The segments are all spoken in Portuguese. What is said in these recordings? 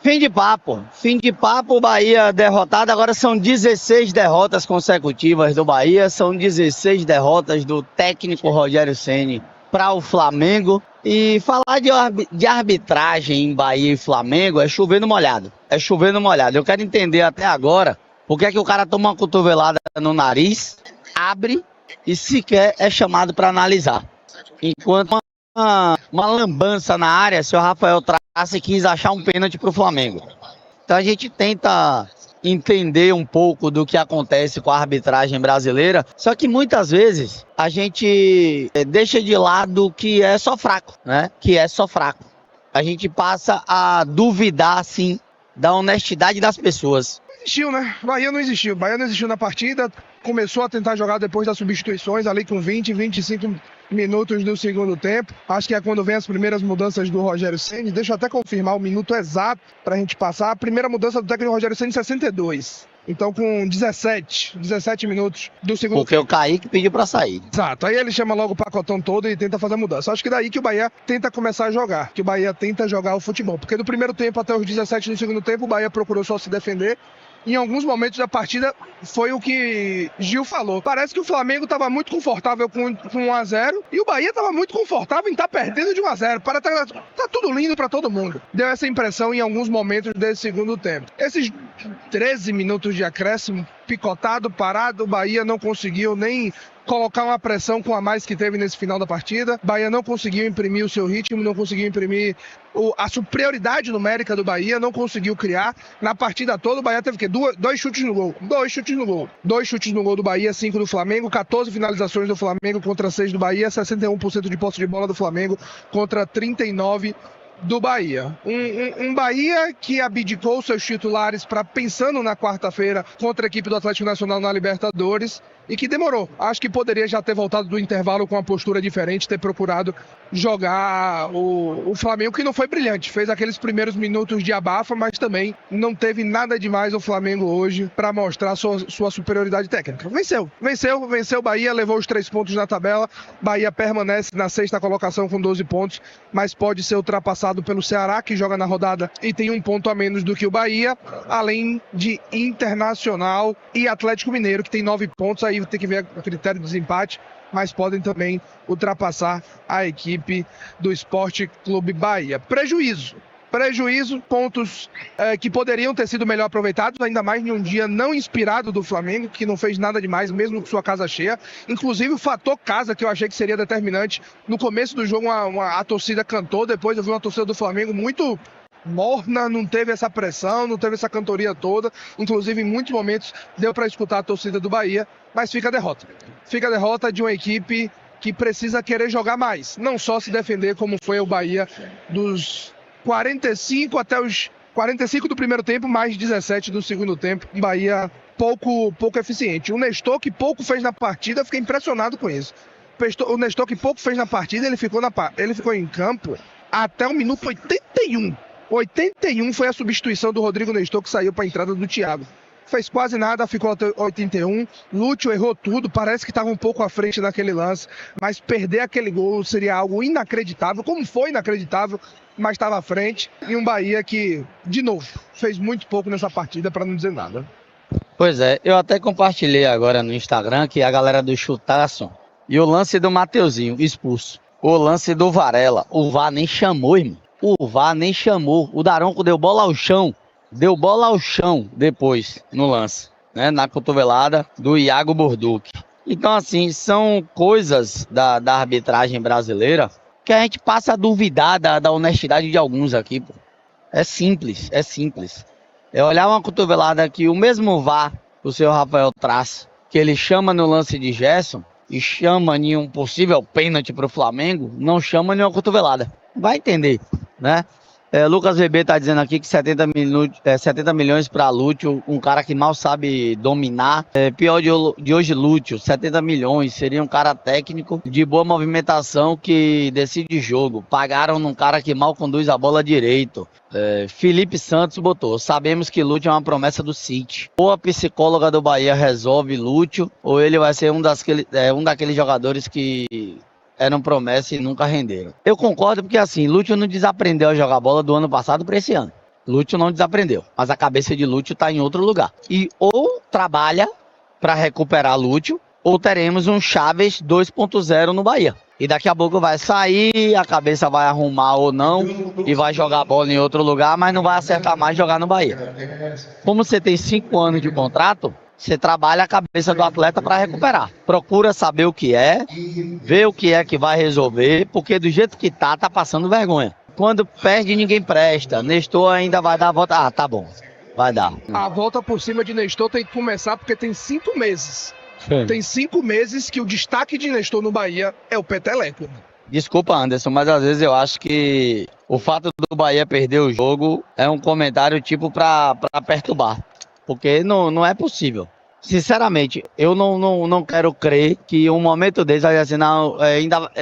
Fim de papo, Bahia derrotado. Agora são 16 derrotas consecutivas do Bahia, são 16 derrotas do técnico Rogério Ceni para o Flamengo. E falar de arbitragem em Bahia e Flamengo é chover no molhado. É chover no molhado. Eu quero entender até agora por que é que o cara toma uma cotovelada no nariz, abre e sequer é chamado para analisar. Enquanto uma lambança na área, seu Rafael Trace quis achar um pênalti para o Flamengo. Então a gente tenta entender um pouco do que acontece com a arbitragem brasileira, só que muitas vezes a gente deixa de lado que é só fraco, né? Que é só fraco. A gente passa a duvidar, assim, da honestidade das pessoas. Existiu, né? Bahia não existiu na partida, começou a tentar jogar depois das substituições, ali com 25 minutos do segundo tempo. Acho que é quando vem as primeiras mudanças do Rogério Ceni. Deixa eu até confirmar o minuto exato pra gente passar. A primeira mudança do técnico Rogério Ceni, 62. Então com 17 minutos do segundo tempo. Porque o Kaique pediu pra sair. Exato, aí ele chama logo o pacotão todo e tenta fazer a mudança. Acho que daí que o Bahia tenta começar a jogar, que o Bahia tenta jogar o futebol. Porque do primeiro tempo até os 17 do segundo tempo, o Bahia procurou só se defender. Em alguns momentos da partida, foi o que Gil falou. Parece que o Flamengo estava muito confortável com 1-0 e o Bahia estava muito confortável em estar perdendo de 1-0. Tá tudo lindo para todo mundo. Deu essa impressão em alguns momentos desse segundo tempo. Esses 13 minutos de acréscimo, picotado, parado, o Bahia não conseguiu nem colocar uma pressão com a mais que teve nesse final da partida. Bahia não conseguiu imprimir o seu ritmo, não conseguiu imprimir a superioridade numérica do Bahia, não conseguiu criar. Na partida toda, o Bahia teve o quê? Dois chutes no gol. Dois chutes no gol do Bahia, 5 do Flamengo, 14 finalizações do Flamengo contra 6 do Bahia, 61% de posse de bola do Flamengo contra 39% do Bahia. Um Bahia que abdicou seus titulares para pensando na quarta-feira contra a equipe do Atlético Nacional na Libertadores e que demorou. Acho que poderia já ter voltado do intervalo com uma postura diferente, ter procurado jogar o Flamengo, que não foi brilhante. Fez aqueles primeiros minutos de abafa, mas também não teve nada demais o Flamengo hoje para mostrar sua superioridade técnica. Venceu o Bahia, levou os 3 pontos na tabela. Bahia permanece na 6ª colocação com 12 pontos, mas pode ser ultrapassado pelo Ceará, que joga na rodada e tem 1 ponto a menos do que o Bahia, além de Internacional e Atlético Mineiro, que tem 9 pontos. Aí tem que ver o critério de desempate, mas podem também ultrapassar a equipe do Sport Clube Bahia. Prejuízo, pontos que poderiam ter sido melhor aproveitados, ainda mais em um dia não inspirado do Flamengo, que não fez nada demais, mesmo com sua casa cheia. Inclusive o fator casa, que eu achei que seria determinante. No começo do jogo a torcida cantou, depois eu vi uma torcida do Flamengo muito morna, não teve essa pressão, não teve essa cantoria toda. Inclusive em muitos momentos deu para escutar a torcida do Bahia, mas fica a derrota. Fica a derrota de uma equipe que precisa querer jogar mais, não só se defender como foi o Bahia dos 45 até os 45 do primeiro tempo, mais 17 do segundo tempo. Bahia pouco eficiente. O Nestor, que pouco fez na partida, fiquei impressionado com isso. O Nestor, que pouco fez na partida, ele ficou em campo até o minuto 81. 81 foi a substituição do Rodrigo Nestor, que saiu para a entrada do Thiago. Fez quase nada, ficou até 81. Lúcio errou tudo, parece que estava um pouco à frente naquele lance, mas perder aquele gol seria algo inacreditável, como foi inacreditável, mas estava à frente. E um Bahia que, de novo, fez muito pouco nessa partida, para não dizer nada. Pois é, eu até compartilhei agora no Instagram que a galera do chutaço e o lance do Mateuzinho expulso. O lance do Varela, o VAR nem chamou, irmão. O VAR nem chamou. O Daronco deu bola ao chão depois no lance, né? Na cotovelada do Iago Borduque. Então, assim, são coisas da arbitragem brasileira que a gente passa a duvidar da honestidade de alguns aqui, pô. É simples. É olhar uma cotovelada que o mesmo VAR, o seu Rafael Trace, que ele chama no lance de Gerson e chama em um possível pênalti para o Flamengo, não chama em uma cotovelada. Vai entender, né? Lucas VB tá dizendo aqui que 70 milhões para Lúcio, um cara que mal sabe dominar. Pior de hoje, Lúcio, 70 milhões, seria um cara técnico de boa movimentação que decide jogo. Pagaram num cara que mal conduz a bola direito. Felipe Santos botou: sabemos que Lúcio é uma promessa do City. Ou a psicóloga do Bahia resolve Lúcio, ou ele vai ser um daqueles jogadores que eram promessa e nunca renderam. Eu concordo porque assim, Lúcio não desaprendeu a jogar bola do ano passado para esse ano. Lúcio não desaprendeu, mas a cabeça de Lúcio está em outro lugar. E ou trabalha para recuperar Lúcio, ou teremos um Chaves 2.0 no Bahia. E daqui a pouco vai sair, a cabeça vai arrumar ou não, e vai jogar a bola em outro lugar, mas não vai acertar mais jogar no Bahia. Como você tem 5 anos de contrato, você trabalha a cabeça do atleta para recuperar. Procura saber o que é, ver o que é que vai resolver, porque do jeito que tá passando vergonha. Quando perde, ninguém presta. Nestor ainda vai dar a volta. Ah, tá bom, vai dar. A volta por cima de Nestor tem que começar porque tem 5 meses. Sim. Tem 5 meses que o destaque de Nestor no Bahia é o Peteleco. Desculpa, Anderson, mas às vezes eu acho que o fato do Bahia perder o jogo é um comentário tipo para perturbar. Porque não é possível. Sinceramente, eu não quero crer que um momento desse vai dizer assim, não,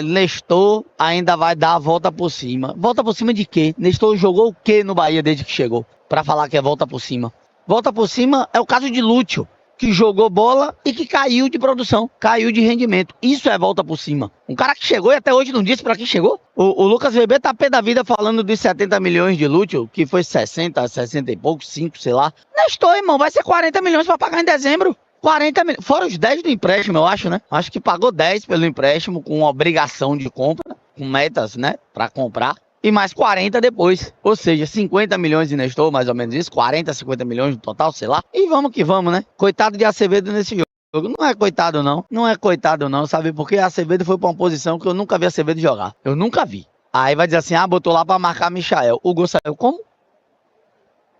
Nestor ainda vai dar a volta por cima. Volta por cima de quê? Nestor jogou o quê no Bahia desde que chegou? Pra falar que é volta por cima. Volta por cima é o caso de Lúcio, que jogou bola e que caiu de produção, caiu de rendimento. Isso é volta por cima. Um cara que chegou e até hoje não disse pra quem chegou. O Lucas VB tá pé da vida falando dos 70 milhões de Lúcio, que foi 60 e poucos, 5, sei lá. Nestor, irmão, vai ser 40 milhões pra pagar em dezembro. 40 milhões, fora os 10 do empréstimo, eu acho, né? Acho que pagou 10 pelo empréstimo com obrigação de compra, com metas, né, pra comprar. E mais 40 depois. Ou seja, 50 milhões de Nestor, mais ou menos isso. 40, 50 milhões no total, sei lá. E vamos que vamos, né? Coitado de Acevedo nesse jogo. Não é coitado, não. Não é coitado, não. Sabe por quê? Acevedo foi pra uma posição que eu nunca vi Acevedo jogar. Eu nunca vi. Aí vai dizer assim, botou lá pra marcar Michael. O gol saiu como?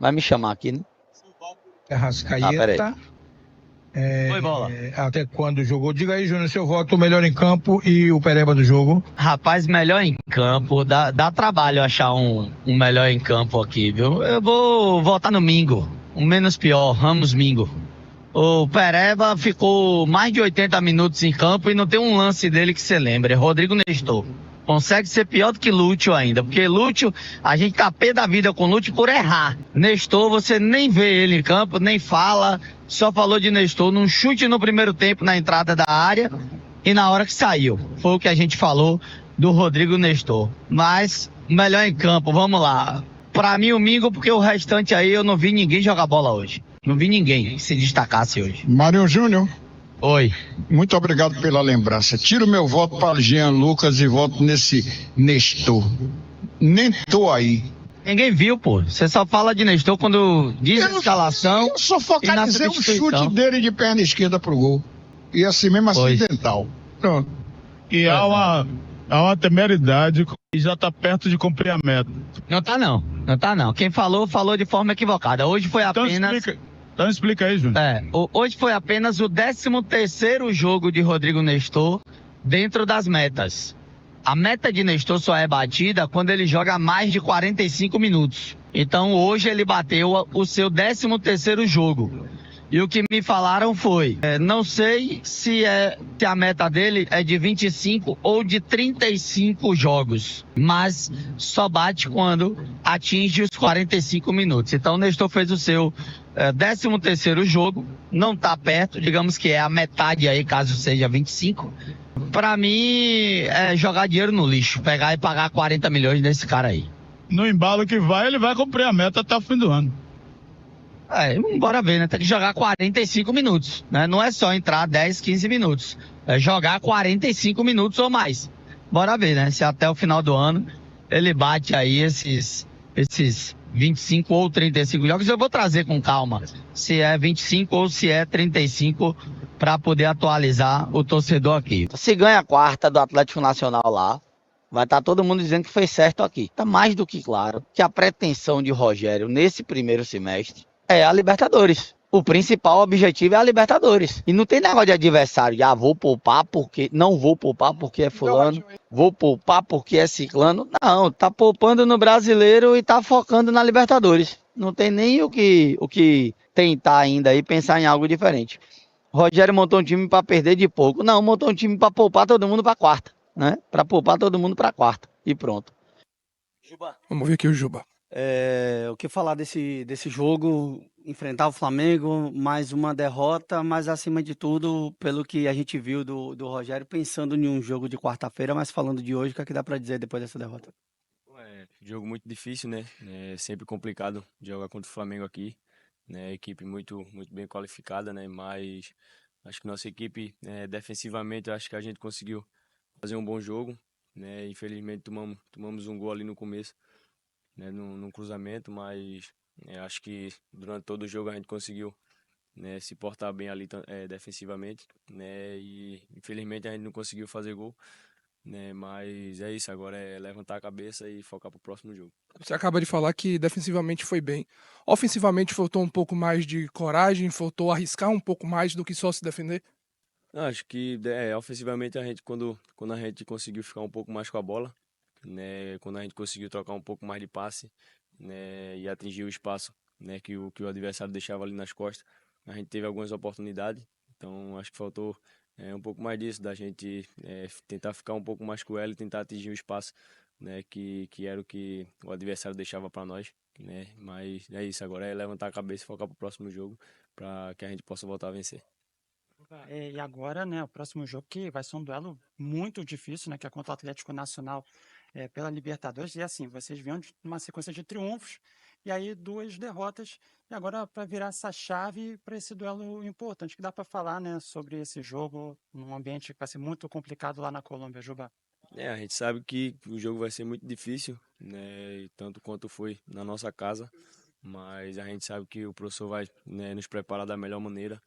Vai me chamar aqui, né? Arrascaeta. Foi bola. Até quando jogou? Diga aí, Júnior, seu voto melhor em campo e o Pereba do jogo. Rapaz, melhor em campo. Dá trabalho achar um melhor em campo aqui, viu? Eu vou votar no Mingo. O menos pior, Ramos Mingo. O Pereba ficou mais de 80 minutos em campo e não tem um lance dele que você lembre. Rodrigo Nestor. Consegue ser pior do que Lúcio ainda, porque Lúcio, a gente tá pé da vida com Lúcio por errar. Nestor, você nem vê ele em campo, nem fala, só falou de Nestor num chute no primeiro tempo na entrada da área e na hora que saiu. Foi o que a gente falou do Rodrigo Nestor. Mas, melhor em campo, vamos lá. Pra mim, o Mingo, porque o restante aí eu não vi ninguém jogar bola hoje. Não vi ninguém que se destacasse hoje. Mário Júnior. Oi. Muito obrigado pela lembrança. Tiro meu voto para Jean Lucas e voto nesse Nestor. Nem tô aí. Ninguém viu, pô. Você só fala de Nestor quando diz a escalação. Eu só focalizei o chute dele de perna esquerda pro gol. E assim mesmo acidental. Pronto. E há uma temeridade e já tá perto de cumprir a meta. Não tá não. Não tá não. Quem falou de forma equivocada. Hoje foi apenas... Então explica aí, Júnior. Hoje foi apenas o 13º jogo de Rodrigo Nestor dentro das metas. A meta de Nestor só é batida quando ele joga mais de 45 minutos. Então hoje ele bateu o seu 13º jogo. E o que me falaram foi, não sei se a meta dele é de 25 ou de 35 jogos, mas só bate quando atinge os 45 minutos. Então o Nestor fez o seu 13º jogo, não tá perto, digamos que é a metade aí, caso seja 25. Pra mim, é jogar dinheiro no lixo, pegar e pagar 40 milhões nesse cara aí. No embalo que vai, ele vai cumprir a meta até o fim do ano. Bora ver, né? Tem que jogar 45 minutos, né? Não é só entrar 10, 15 minutos. É jogar 45 minutos ou mais. Bora ver, né? Se até o final do ano ele bate aí esses 25 ou 35 jogos. Eu vou trazer com calma se é 25 ou se é 35 para poder atualizar o torcedor aqui. Se ganha a quarta do Atlético Nacional lá, vai estar todo mundo dizendo que foi certo aqui. Tá mais do que claro que a pretensão de Rogério nesse primeiro semestre é a Libertadores. O principal objetivo é a Libertadores. E não tem negócio de adversário. Vou poupar porque... Não vou poupar porque é fulano. Vou poupar porque é ciclano. Não, tá poupando no brasileiro e tá focando na Libertadores. Não tem nem o que tentar ainda e pensar em algo diferente. Rogério montou um time para perder de pouco. Não, montou um time para poupar todo mundo para quarta, né? Para poupar todo mundo para quarta. E pronto. Juba. Vamos ver aqui o Juba. O que falar desse jogo, enfrentar o Flamengo, mais uma derrota, mas acima de tudo, pelo que a gente viu do Rogério, pensando em um jogo de quarta-feira, mas falando de hoje, o que é que dá para dizer depois dessa derrota? Jogo muito difícil, né? É sempre complicado jogar contra o Flamengo aqui, né? Equipe muito bem qualificada, né? Mas acho que nossa equipe, defensivamente, acho que a gente conseguiu fazer um bom jogo, né? Infelizmente tomamos um gol ali no começo, né? Num cruzamento, mas acho que durante todo o jogo a gente conseguiu, né, se portar bem ali defensivamente, né? E infelizmente a gente não conseguiu fazer gol, né? Mas é isso, agora é levantar a cabeça e focar pro próximo jogo. Você acaba de falar que defensivamente foi bem. Ofensivamente faltou um pouco mais de coragem, faltou arriscar um pouco mais do que só se defender. Acho que ofensivamente a gente quando a gente conseguiu ficar um pouco mais com a bola, né, quando a gente conseguiu trocar um pouco mais de passe, né, e atingir o espaço, né, que o adversário deixava ali nas costas, a gente teve algumas oportunidades. Então acho que faltou um pouco mais disso, da gente tentar ficar um pouco mais com ela e tentar atingir o espaço, né, que era o que o adversário deixava para nós, né. Mas é isso, agora é levantar a cabeça e focar pro próximo jogo para que a gente possa voltar a vencer. E agora, né, o próximo jogo que vai ser um duelo muito difícil, né, que é contra o Atlético Nacional pela Libertadores. E assim, vocês vêm de uma sequência de triunfos e aí 2 derrotas. E agora para virar essa chave para esse duelo importante, que dá para falar, né, sobre esse jogo num ambiente que vai ser muito complicado lá na Colômbia, Juba. A gente sabe que o jogo vai ser muito difícil, né, e tanto quanto foi na nossa casa, mas a gente sabe que o professor vai, né, nos preparar da melhor maneira,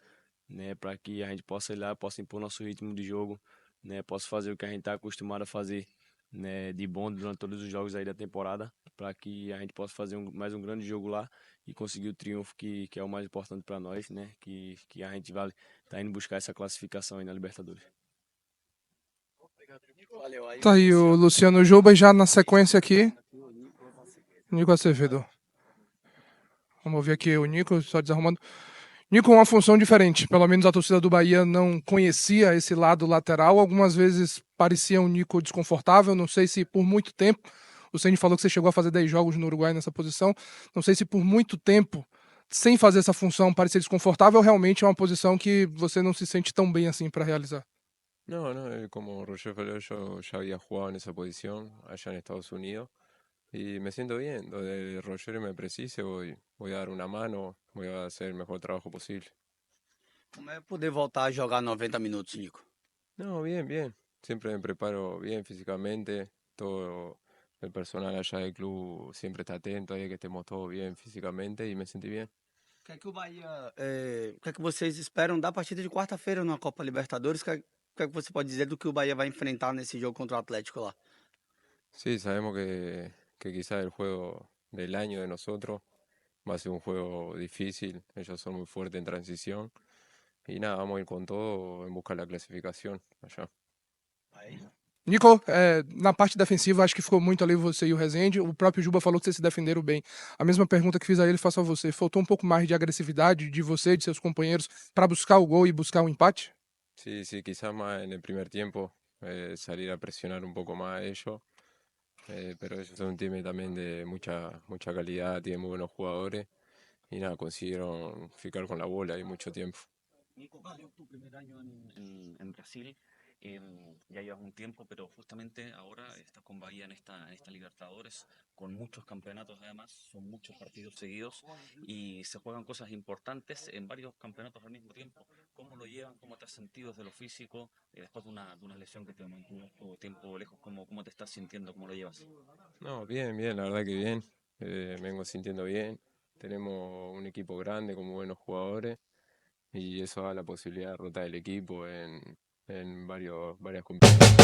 né, para que a gente possa ir lá, possa impor nosso ritmo de jogo, né, possa fazer o que a gente está acostumado a fazer, né, de bom durante todos os jogos aí da temporada, para que a gente possa fazer mais um grande jogo lá e conseguir o triunfo que é o mais importante para nós, né, que a gente vai tá indo buscar essa classificação aí na Libertadores. Tá aí o Luciano Juba e já na sequência aqui, Nico Acevedo. Vamos ouvir aqui o Nico, só desarrumando. Nico, uma função diferente. Pelo menos a torcida do Bahia não conhecia esse lado lateral. Algumas vezes parecia um Nico desconfortável. Não sei se por muito tempo. O Ceni falou que você chegou a fazer 10 jogos no Uruguai nessa posição. Não sei se por muito tempo, sem fazer essa função, parecia desconfortável. Ou realmente é uma posição que você não se sente tão bem assim para realizar. No, como Roger falou, yo ya había jugado en esa posición allá en Estados Unidos y me siento bien. Donde Roger me precise, voy a dar una mano, voy a hacer el mejor trabajo posible. Como é poder voltar a jogar 90 minutos, Nico? No, bien. Siempre me preparo bien físicamente. Todo el personal allá del club siempre está atento a que estemos todos bien físicamente y me sentí bien. O que é que o Bahia, o que é que vocês esperam da partida de quarta-feira na Copa Libertadores? O que é que você pode dizer do que o Bahia vai enfrentar nesse jogo contra o Atlético lá? Sí, sabemos que quizás el juego del año de nosotros va a ser un juego difícil. Ellos son muy fuertes en transición. Y nada, vamos a ir con todo en busca de la clasificación allá. Nico, na parte defensiva, acho que ficou muito ali você e o Rezende. O próprio Juba falou que vocês se defenderam bem. A mesma pergunta que fiz a ele, faço a você. Faltou um pouco mais de agressividade de você e de seus companheiros para buscar o gol e buscar um empate? Sí, quizás más en el primer tiempo salir a presionar un poco más a ellos. Pero ellos son un team también de mucha calidad, tienen muy buenos jugadores. Y nada, consiguieron ficar con la bola ahí mucho tiempo. Nico, vale tu primer año en Brasil, ya llevas un tiempo, pero justamente ahora estás con Bahía en esta Libertadores, con muchos campeonatos además, son muchos partidos seguidos y se juegan cosas importantes en varios campeonatos al mismo tiempo. ¿Cómo lo llevan? ¿Cómo te has sentido desde lo físico? Después de una lesión que te mantuvo todo tiempo lejos, ¿cómo te estás sintiendo? ¿Cómo lo llevas? No, bien, la verdad que bien. Me vengo sintiendo bien. Tenemos un equipo grande con muy buenos jugadores. Y eso da la posibilidad de rotar el equipo en varias competiciones.